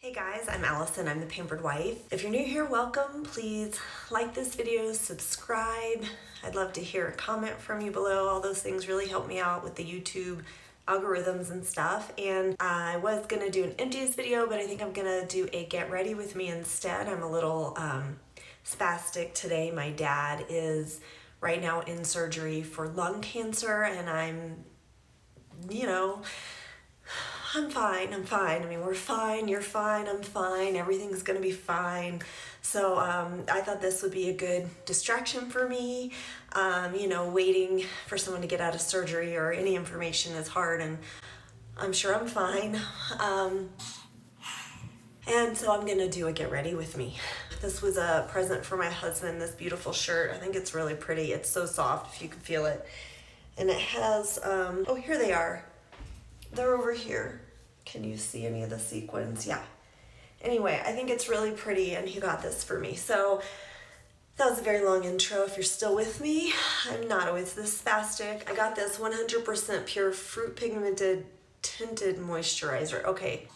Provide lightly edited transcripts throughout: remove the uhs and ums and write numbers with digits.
Hey guys, I'm Allison. I'm the Pampered Wife. If you're new here, welcome. Please like this video, subscribe. I'd love to hear a comment from you below. All those things really help me out with the YouTube algorithms and stuff. And I was gonna do an empties video, but I think I'm gonna do a get ready with me instead. I'm a little spastic today. My dad is right now in surgery for lung cancer, and I'm fine. I mean, we're fine, you're fine, I'm fine, everything's gonna be fine. So I thought this would be a good distraction for me. Waiting for someone to get out of surgery or any information is hard, and I'm sure I'm fine. And so I'm gonna do a get ready with me. This was a present for my husband, this beautiful shirt. I think it's really pretty. It's so soft, if you can feel it. And it has, oh, here they are. They're over here. Can you see any of the sequins? Yeah. Anyway, I think it's really pretty, and he got this for me. So that was a very long intro. If you're still with me, I'm not always this spastic. I got this 100% pure fruit pigmented tinted moisturizer. Okay.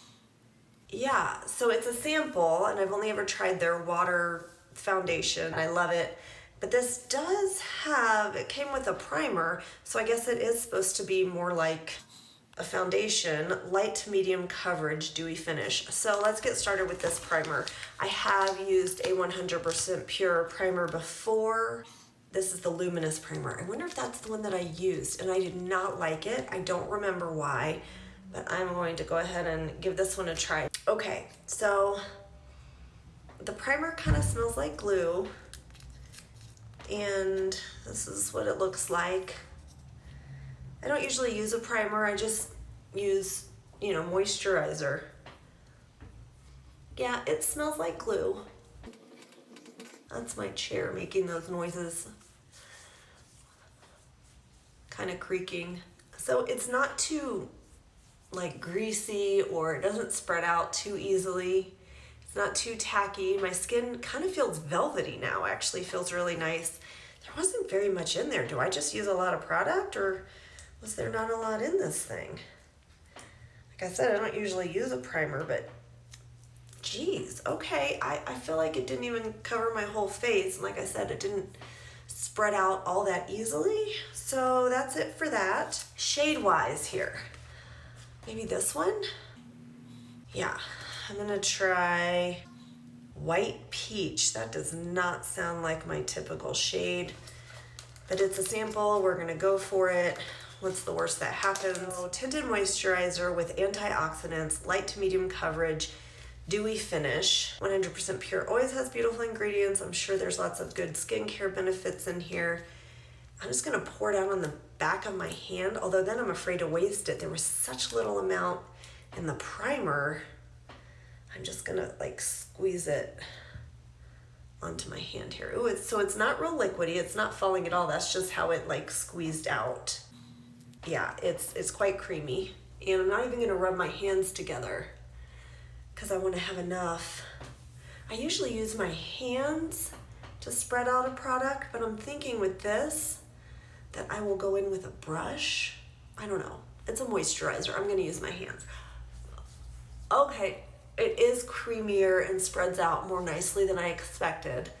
Yeah, so it's a sample, and I've only ever tried their water foundation. I love it. But this does have, it came with a primer, so I guess it is supposed to be more like a foundation, light to medium coverage, dewy finish. So let's get started with this primer. I have used a 100% pure primer before. This is the Luminous primer. I wonder if that's the one that I used, and I did not like it. I don't remember why, but I'm going to go ahead and give this one a try. Okay, so the primer kind of smells like glue, and this is what it looks like. I don't usually use a primer, I just use, moisturizer. Yeah, it smells like glue. That's my chair making those noises. Kind of creaking. So it's not too greasy, or it doesn't spread out too easily. It's not too tacky. My skin kind of feels velvety now, actually feels really nice. There wasn't very much in there. Do I just use a lot of product, or was there not a lot in this thing? Like I said, I don't usually use a primer, but geez, okay. I feel like it didn't even cover my whole face. And like I said, it didn't spread out all that easily. So that's it for that. Shade-wise here, maybe this one? Yeah, I'm gonna try White Peach. That does not sound like my typical shade, but it's a sample. We're gonna go for it. What's the worst that happens? So, tinted moisturizer with antioxidants, light to medium coverage, dewy finish, 100% pure. Always has beautiful ingredients. I'm sure there's lots of good skincare benefits in here. I'm just gonna pour it out on the back of my hand, although then I'm afraid to waste it. There was such little amount in the primer. I'm just gonna squeeze it onto my hand here. Ooh, so it's not real liquidy. It's not falling at all. That's just how it squeezed out. Yeah, it's quite creamy. And I'm not even gonna rub my hands together because I wanna have enough. I usually use my hands to spread out a product, but I'm thinking with this that I will go in with a brush. I don't know. It's a moisturizer. I'm gonna use my hands. Okay, it is creamier and spreads out more nicely than I expected.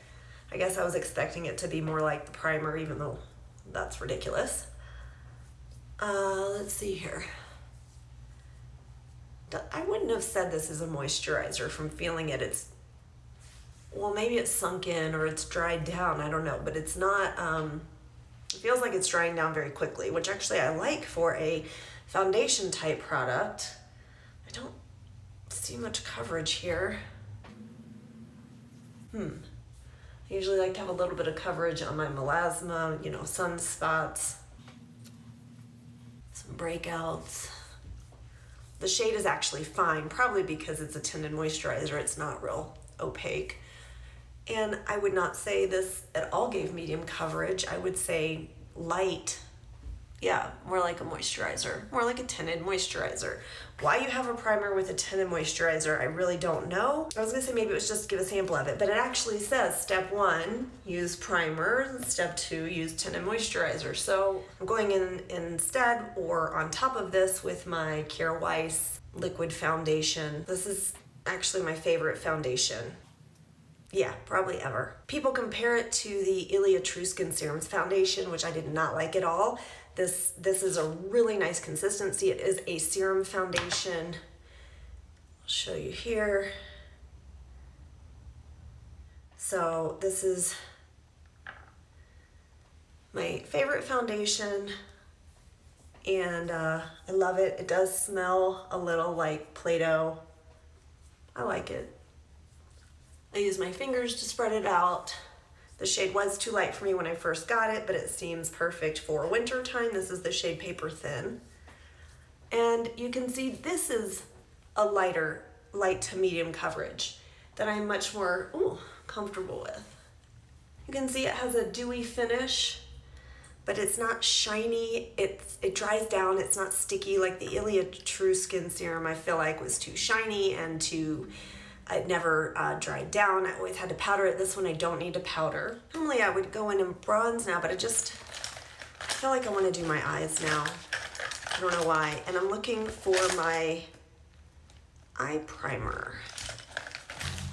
I guess I was expecting it to be more like the primer, even though that's ridiculous. Let's see here. I wouldn't have said this is a moisturizer from feeling it. Well, maybe it's sunk in or it's dried down. I don't know, but it's not, it feels like it's drying down very quickly, which actually I like for a foundation type product. I don't see much coverage here. I usually like to have a little bit of coverage on my melasma, sunspots, some breakouts. The shade is actually fine, probably because it's a tinted moisturizer. It's not real opaque. And I would not say this at all gave medium coverage. I would say light. Yeah, more like a moisturizer, more like a tinted moisturizer. Why you have a primer with a tinted moisturizer, I really don't know. I was gonna say maybe it was just to give a sample of it, but it actually says step 1, use primer, and step 2, use tinted moisturizer. So I'm going in instead or on top of this with my Kjaer Weis liquid foundation. This is actually my favorite foundation. Yeah, probably ever. People compare it to the Ilia True Skin Serums foundation, which I did not like at all. This is a really nice consistency. It is a serum foundation. I'll show you here. So this is my favorite foundation, and I love it. It does smell a little like Play-Doh. I like it. I use my fingers to spread it out. The shade was too light for me when I first got it, but it seems perfect for winter time. This is the shade Paper Thin. And you can see this is a light to medium coverage that I'm much more comfortable with. You can see it has a dewy finish, but it's not shiny. It dries down. It's not sticky like the Ilia True Skin Serum. I feel like was too shiny and it never dried down. I always had to powder it. This one I don't need to powder. Normally I would go in and bronze now, but I feel like I want to do my eyes now. I don't know why. And I'm looking for my eye primer.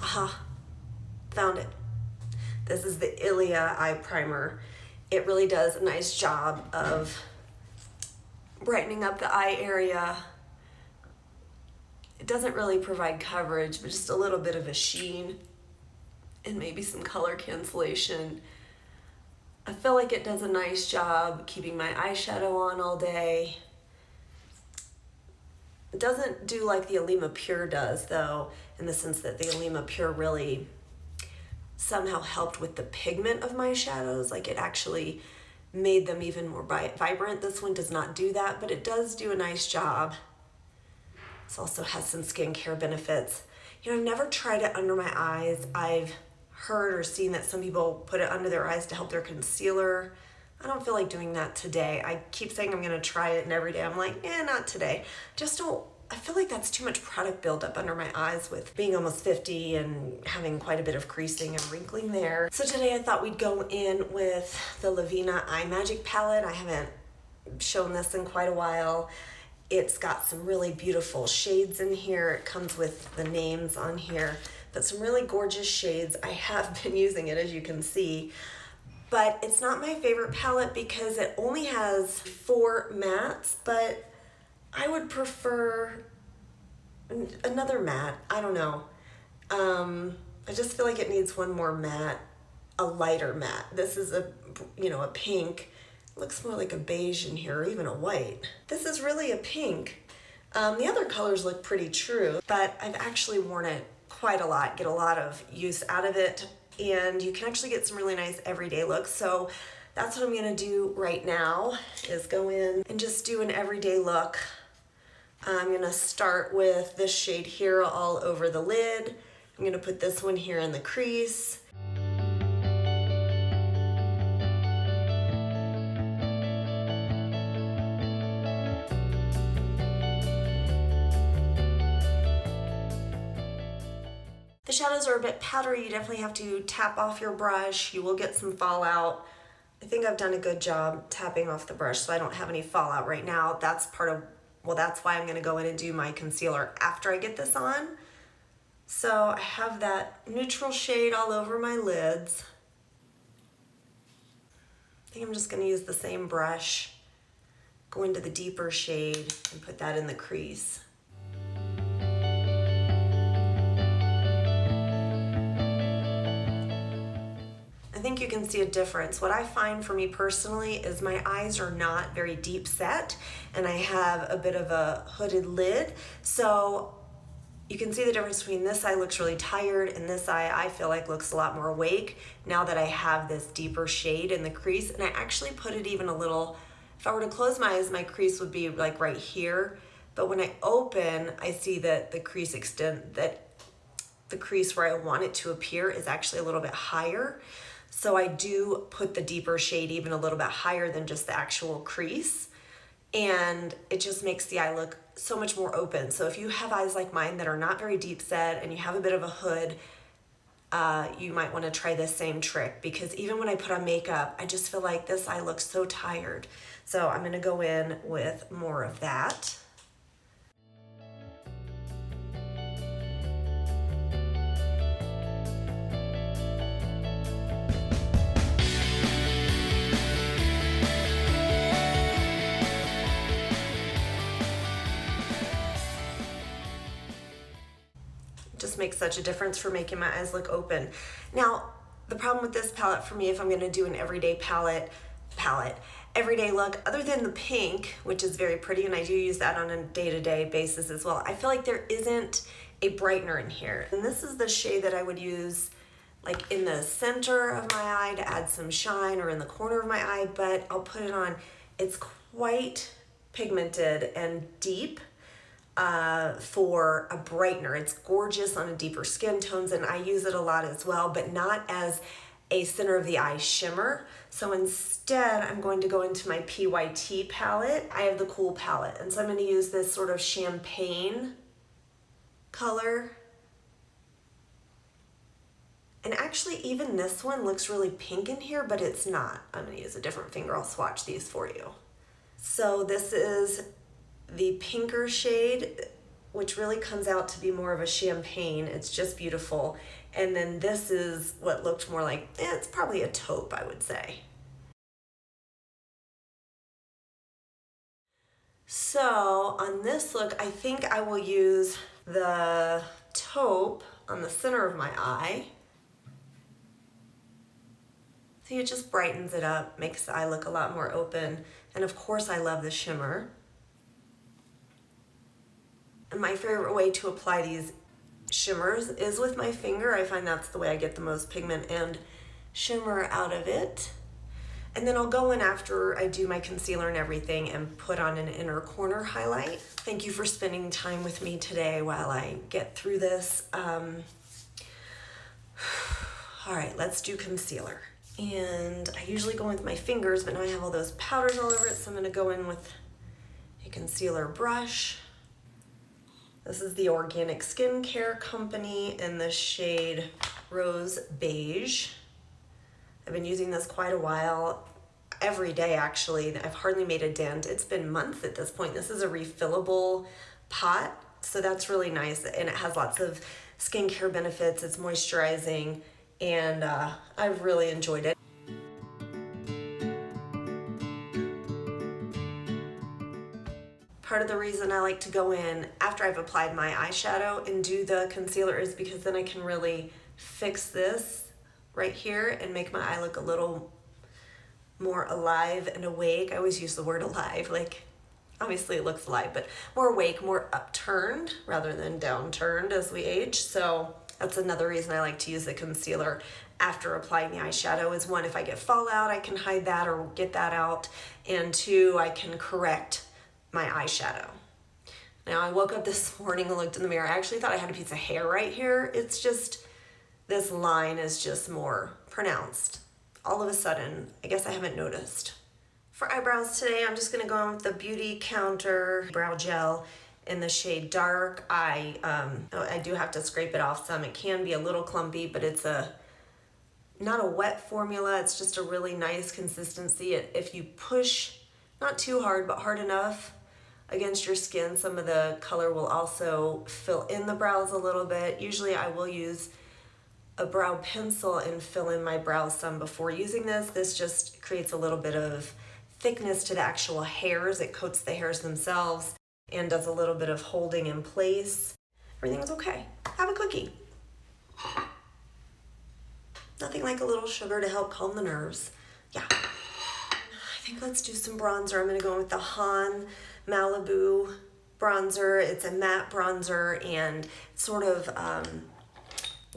Aha, found it. This is the Ilia eye primer. It really does a nice job of brightening up the eye area. It doesn't really provide coverage, but just a little bit of a sheen and maybe some color cancellation. I feel like it does a nice job keeping my eyeshadow on all day. It doesn't do like the Alima Pure does, though, in the sense that the Alima Pure really somehow helped with the pigment of my shadows. Like, it actually made them even more vibrant. This one does not do that, but it does do a nice job. This also has some skincare benefits. You know, I've never tried it under my eyes. I've heard or seen that some people put it under their eyes to help their concealer. I don't feel like doing that today. I keep saying I'm gonna try it, and every day I'm like, not today. I feel like that's too much product buildup under my eyes with being almost 50 and having quite a bit of creasing and wrinkling there. So today I thought we'd go in with the Lavina Eye Magic palette. I haven't shown this in quite a while. It's got some really beautiful shades in here. It comes with the names on here, but some really gorgeous shades. I have been using it, as you can see, but it's not my favorite palette because it only has 4 mattes, but I would prefer another matte. I don't know. I just feel like it needs one more matte, a lighter matte. This is a pink. It looks more like a beige in here, or even a white. This is really a pink. The other colors look pretty true, but I've actually worn it quite a lot, get a lot of use out of it, and you can actually get some really nice everyday looks. So that's what I'm gonna do right now, is go in and just do an everyday look. I'm gonna start with this shade here all over the lid. I'm gonna put this one here in the crease. The shadows are a bit powdery. You definitely have to tap off your brush. You will get some fallout. I think I've done a good job tapping off the brush, so I don't have any fallout right now. That's why I'm gonna go in and do my concealer after I get this on. So I have that neutral shade all over my lids. I think I'm just gonna use the same brush, go into the deeper shade and put that in the crease. I think you can see a difference. What I find for me personally is my eyes are not very deep set, and I have a bit of a hooded lid. So you can see the difference between this eye looks really tired and this eye I feel like looks a lot more awake now that I have this deeper shade in the crease. And I actually put it even a little, if I were to close my eyes, my crease would be like right here. But when I open, I see that the crease the crease where I want it to appear is actually a little bit higher. So I do put the deeper shade even a little bit higher than just the actual crease. And it just makes the eye look so much more open. So if you have eyes like mine that are not very deep set and you have a bit of a hood, you might want to try this same trick, because even when I put on makeup, I just feel like this eye looks so tired. So I'm going to go in with more of that. just makes such a difference for making my eyes look open. Now, the problem with this palette for me, if I'm gonna do an everyday everyday look, other than the pink, which is very pretty, and I do use that on a day-to-day basis as well, I feel like there isn't a brightener in here. And this is the shade that I would use like in the center of my eye to add some shine, or in the corner of my eye, but I'll put it on. It's quite pigmented and deep for a brightener. It's gorgeous on a deeper skin tones, and I use it a lot as well, but not as a center of the eye shimmer. So instead, I'm going to go into my PYT palette. I have the Cool palette, and so I'm going to use this sort of champagne color. And actually, even this one looks really pink in here, but it's not. I'm going to use a different finger. I'll swatch these for you. So this is the pinker shade, which really comes out to be more of a champagne. It's just beautiful. And then this is what looked more like, it's probably a taupe, I would say. So on this look, I think I will use the taupe on the center of my eye. See, it just brightens it up, makes the eye look a lot more open. And of course, I love the shimmer. And my favorite way to apply these shimmers is with my finger. I find that's the way I get the most pigment and shimmer out of it. And then I'll go in after I do my concealer and everything and put on an inner corner highlight. Thank you for spending time with me today while I get through this. All right, let's do concealer. And I usually go in with my fingers, but now I have all those powders all over it, so I'm gonna go in with a concealer brush. This is the Organic Skincare Company in the shade Rose Beige. I've been using this quite a while, every day actually. I've hardly made a dent. It's been months at this point. This is a refillable pot, so that's really nice, and it has lots of skincare benefits. It's moisturizing, and I've really enjoyed it. Part of the reason I like to go in after I've applied my eyeshadow and do the concealer is because then I can really fix this right here and make my eye look a little more alive and awake. I always use the word alive, like obviously it looks alive, but more awake, more upturned rather than downturned as we age. So that's another reason I like to use the concealer after applying the eyeshadow. Is one, if I get fallout, I can hide that or get that out, and two, I can correct my eyeshadow. Now I woke up this morning and looked in the mirror. I actually thought I had a piece of hair right here. It's just, this line is just more pronounced. All of a sudden, I guess I haven't noticed. For eyebrows today, I'm just gonna go in with the Beauty Counter Brow Gel in the shade Dark. I do have to scrape it off some. It can be a little clumpy, but it's not a wet formula. It's just a really nice consistency. If you push, not too hard, but hard enough against your skin, some of the color will also fill in the brows a little bit. Usually I will use a brow pencil and fill in my brows some before using this. This just creates a little bit of thickness to the actual hairs. It coats the hairs themselves and does a little bit of holding in place. Everything's okay. Have a cookie. Nothing like a little sugar to help calm the nerves. Yeah. I think let's do some bronzer. I'm gonna go in with the Han Malibu bronzer. It's a matte bronzer and sort of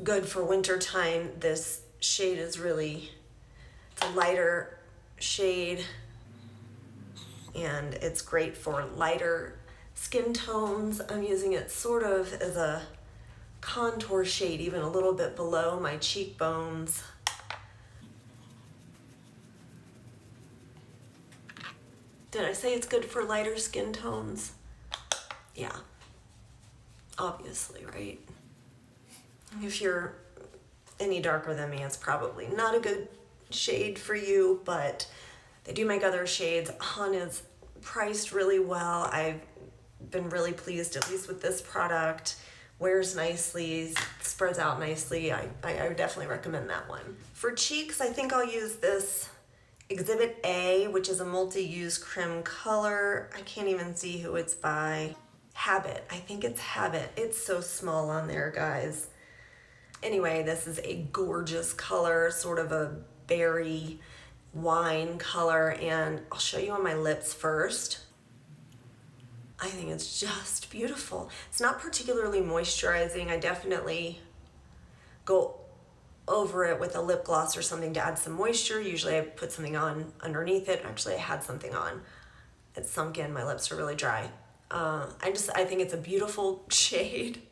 good for winter time. This shade is really, it's a lighter shade, and it's great for lighter skin tones. I'm using it sort of as a contour shade, even a little bit below my cheekbones. Did I say it's good for lighter skin tones? Yeah, obviously, right? If you're any darker than me, it's probably not a good shade for you, but they do make other shades. Han is priced really well. I've been really pleased, at least with this product. Wears nicely, spreads out nicely. I definitely recommend that one. For cheeks, I think I'll use this Exhibit A, which is a multi-use creme color. I can't even see who it's by. Habit. I think it's Habit. It's so small on there, guys. Anyway, this is a gorgeous color, sort of a berry wine color, and I'll show you on my lips first. I think it's just beautiful. It's not particularly moisturizing. I definitely go over it with a lip gloss or something to add some moisture. Usually I put something on underneath it. Actually, I had something on. It's sunk in. My lips are really dry. I think it's a beautiful shade.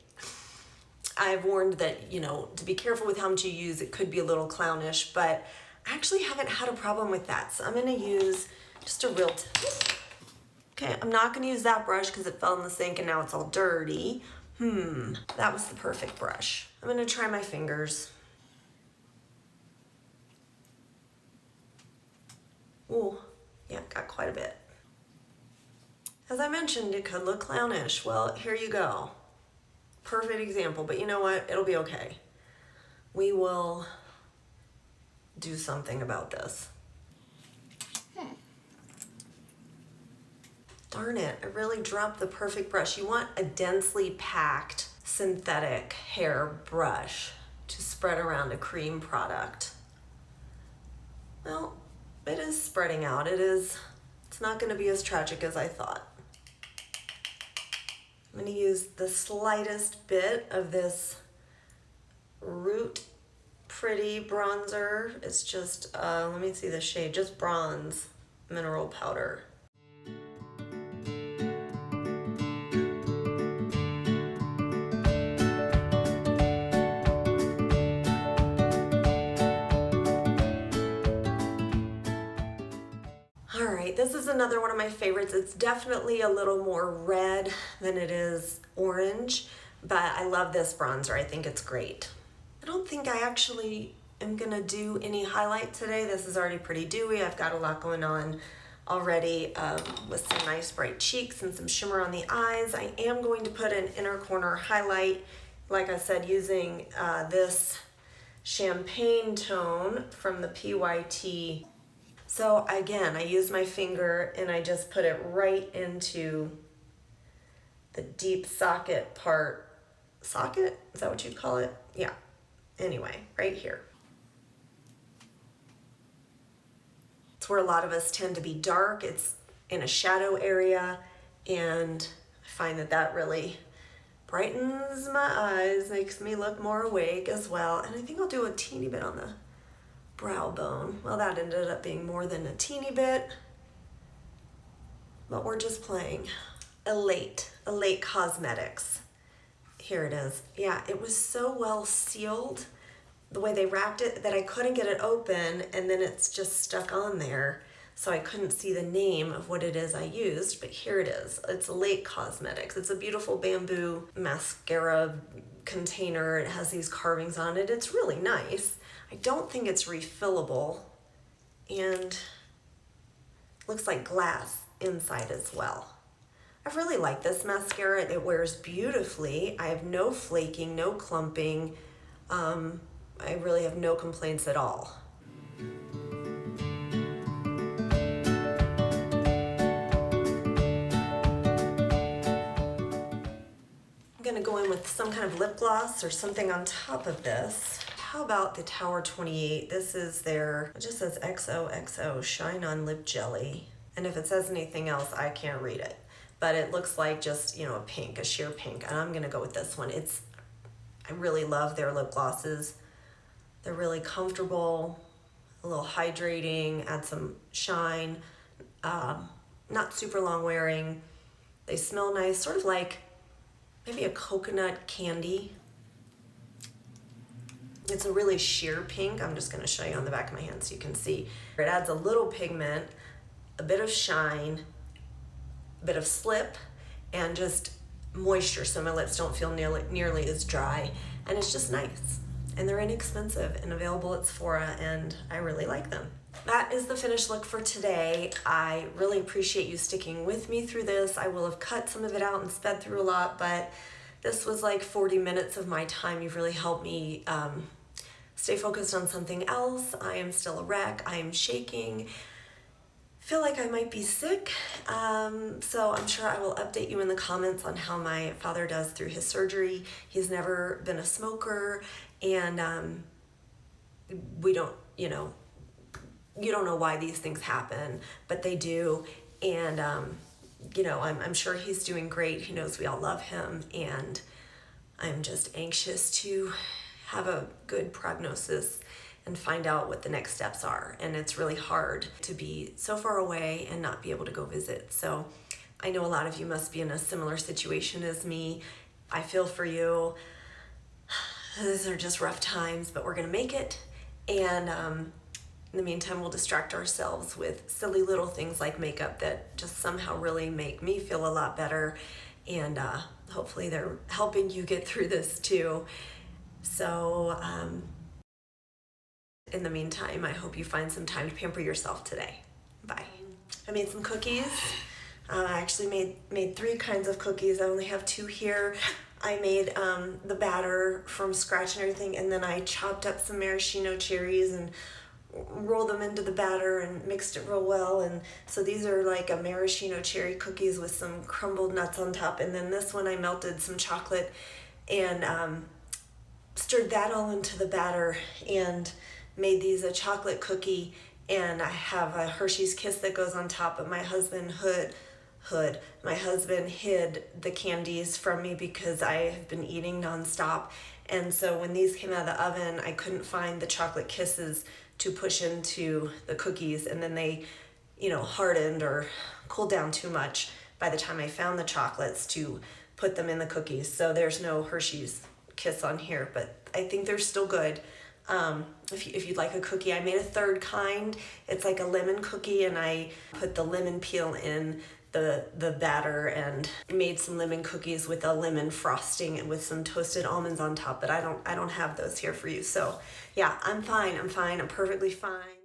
I've warned that, to be careful with how much you use. It could be a little clownish, but I actually haven't had a problem with that. So I'm going to use just a real... Okay, I'm not going to use that brush because it fell in the sink and now it's all dirty. That was the perfect brush. I'm going to try my fingers. Ooh, yeah, got quite a bit. As I mentioned, it could look clownish. Well, here you go. Perfect example, but you know what? It'll be okay. We will do something about this. Darn it, I really dropped the perfect brush. You want a densely packed synthetic hair brush to spread around a cream product. Well, it is spreading out. It's not gonna be as tragic as I thought. I'm gonna use the slightest bit of this Root Pretty bronzer. It's just, let me see the shade, just bronze mineral powder. This is another one of my favorites. It's definitely a little more red than it is orange, but I love this bronzer. I think it's great. I don't think I actually am gonna do any highlight today. This is already pretty dewy. I've got a lot going on already with some nice bright cheeks and some shimmer on the eyes. I am going to put an inner corner highlight, like I said, using this champagne tone from the PYT. So again, I use my finger and I just put it right into the deep socket part. Socket? Is that what you'd call it? Yeah. Anyway, right here. It's where a lot of us tend to be dark. It's in a shadow area, and I find that really brightens my eyes, makes me look more awake as well. And I think I'll do a teeny bit on the brow bone. Well, that ended up being more than a teeny bit, but we're just playing. Elate Cosmetics. Here it is. Yeah, it was so well sealed, the way they wrapped it, that I couldn't get it open, and then it's just stuck on there, so I couldn't see the name of what it is I used, but here it is. It's Elate Cosmetics. It's a beautiful bamboo mascara container. It has these carvings on it. It's really nice. I don't think it's refillable, and looks like glass inside as well. I really like this mascara. It wears beautifully. I have no flaking, no clumping. I really have no complaints at all. I'm gonna go in with some kind of lip gloss or something on top of this. How about the Tower 28? This is their, it just says XOXO Shine On Lip Jelly. And if it says anything else, I can't read it. But it looks like just, a pink, a sheer pink. And I'm gonna go with this one. I really love their lip glosses. They're really comfortable, a little hydrating, add some shine, not super long wearing. They smell nice, sort of like maybe a coconut candy. It's a really sheer pink. I'm just gonna show you on the back of my hand so you can see. It adds a little pigment, a bit of shine, a bit of slip, and just moisture so my lips don't feel nearly as dry. And it's just nice. And they're inexpensive and available at Sephora, and I really like them. That is the finished look for today. I really appreciate you sticking with me through this. I will have cut some of it out and sped through a lot, but this was like 40 minutes of my time. You've really helped me stay focused on something else. I am still a wreck. I am shaking. feel like I might be sick, so I'm sure I will update you in the comments on how my father does through his surgery. He's never been a smoker, and we don't, you don't know why these things happen, but they do. And I'm sure he's doing great. He knows we all love him, and I'm just anxious to have a good prognosis and find out what the next steps are. And it's really hard to be so far away and not be able to go visit. So I know a lot of you must be in a similar situation as me. I feel for you. These are just rough times, but we're gonna make it. And in the meantime, we'll distract ourselves with silly little things like makeup that just somehow really make me feel a lot better. And hopefully they're helping you get through this too. So in the meantime, I hope you find some time to pamper yourself today. Bye. I made some cookies. I actually made 3 kinds of cookies. I only have 2 here. I made the batter from scratch and everything, and then I chopped up some maraschino cherries and rolled them into the batter and mixed it real well. And so these are like a maraschino cherry cookies with some crumbled nuts on top. And then this one I melted some chocolate and stirred that all into the batter and made these a chocolate cookie. And I have a Hershey's Kiss that goes on top, but my husband hid the candies from me because I have been eating nonstop. And so when these came out of the oven, I couldn't find the chocolate kisses to push into the cookies, and then they, hardened or cooled down too much by the time I found the chocolates to put them in the cookies. So there's no Hershey's Kiss on here, but I think they're still good. If you'd like a cookie, I made a 3rd kind. It's like a lemon cookie, and I put the lemon peel in the batter and made some lemon cookies with a lemon frosting and with some toasted almonds on top, but I don't have those here for you. So yeah, I'm fine. I'm perfectly fine.